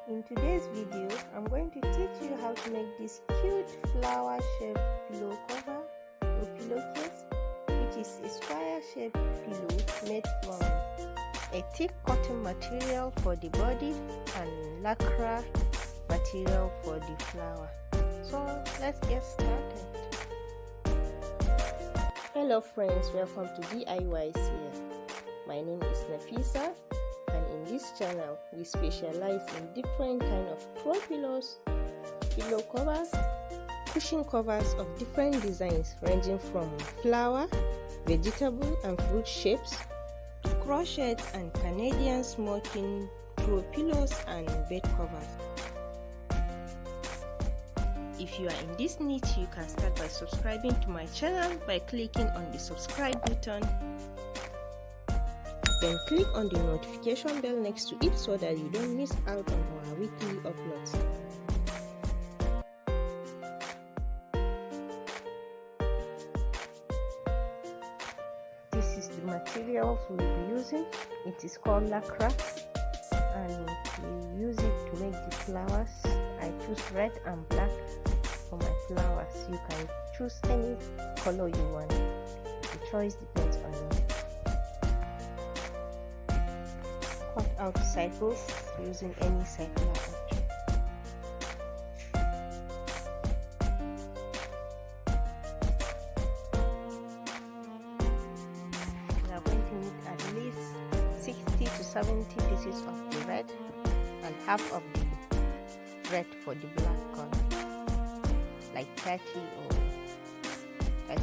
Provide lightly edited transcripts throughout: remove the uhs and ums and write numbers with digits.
In today's video, I'm going to teach you how to make this cute flower shaped pillow cover or pillowcase, which is a square shaped pillow made from a thick cotton material for the body and lycra material for the flower. So let's get started. Hello friends, welcome to DIYs here. My name is Nafisa, and in this channel we specialize in different kind of throw pillows, pillow covers, cushion covers of different designs ranging from flower, vegetable and fruit shapes, crochet and Canadian smoking throw pillows and bed covers. If you are in this niche, you can start by subscribing to my channel by clicking on the subscribe button. Then click on the notification bell next to it so that you don't miss out on our weekly uploads. This is the materials we'll be using. It is called lycra, and we use it to make the flowers. I choose red and black for my flowers. You can choose any color you want. The choice depends on you. Cut out cycles using any circular object. We are going to need at least 60 to 70 pieces of the red and half of the red for the black color, like 30 or 35.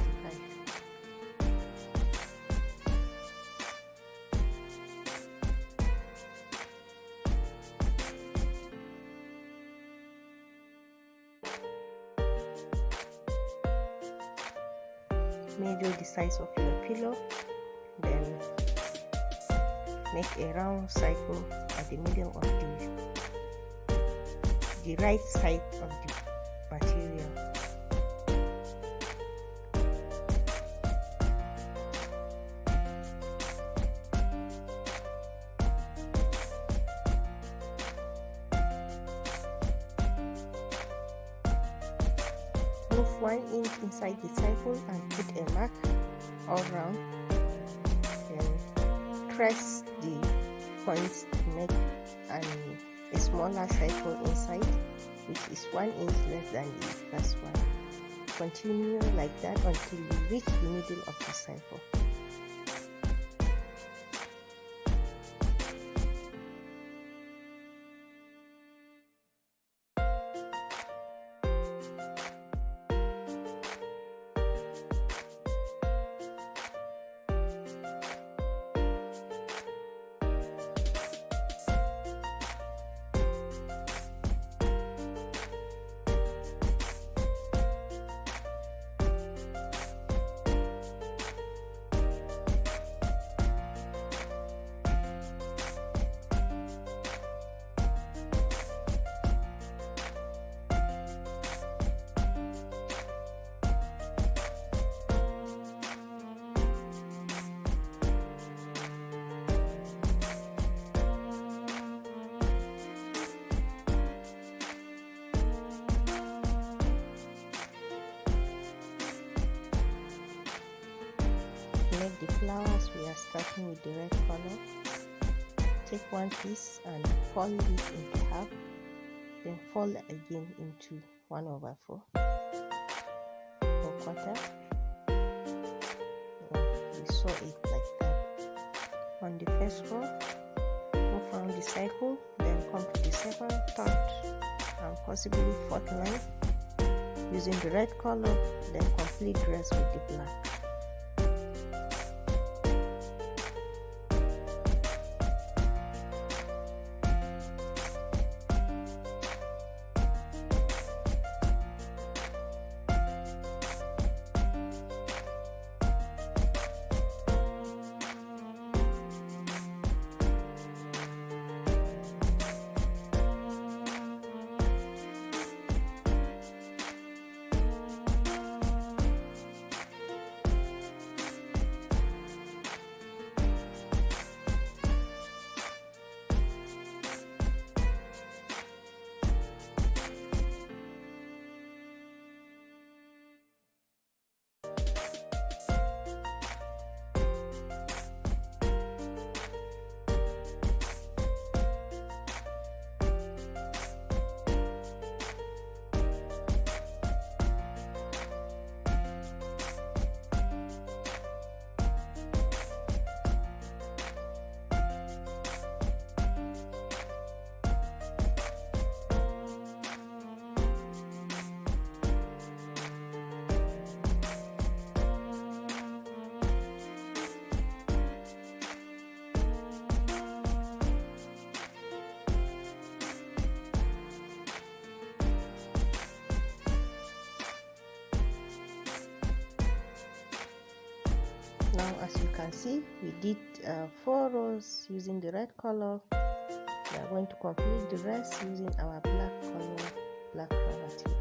Measure the size of your pillow, then make a round cycle at the middle of the right side of the material. Move 1 inch inside the cycle and put a mark all round. Then press the points to make a smaller cycle inside, which is 1 inch less than the first one. Continue like that until you reach the middle of the cycle. To make the flowers, we are starting with the red color. Take one piece and fold it into half, then fold again into 1/4 or quarter. We sew it like that. On the first row, move around the cycle, then come to the second, third, and possibly fourth line using the red color, then complete the rest with the black. Now as you can see, we did 4 rows using the red color. We are going to complete the rest using our black color, black color material.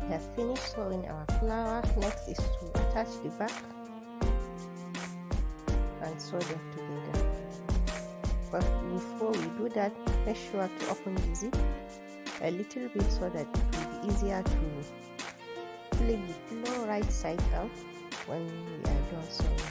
We have finished sewing our flower. Next is to attach the back and sew them together. But before we do that, make sure to open the zip a little bit so that it will be easier to flip the pillow right side out when we are done sewing.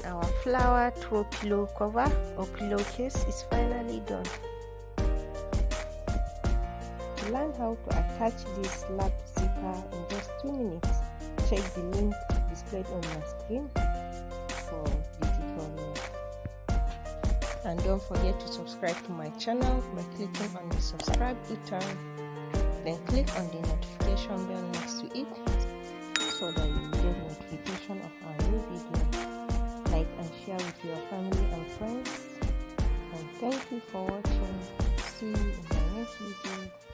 Our flower throw pillow cover or pillowcase is finally done. To learn how to attach this lap zipper in just 2 minutes, check the link displayed on your screen for the tutorial. And don't forget to subscribe to my channel by clicking on the subscribe button, then click on the notification bell next to it so that you get notification of our new video. Like and share with your family and friends, and thank you for watching. See you in my next video.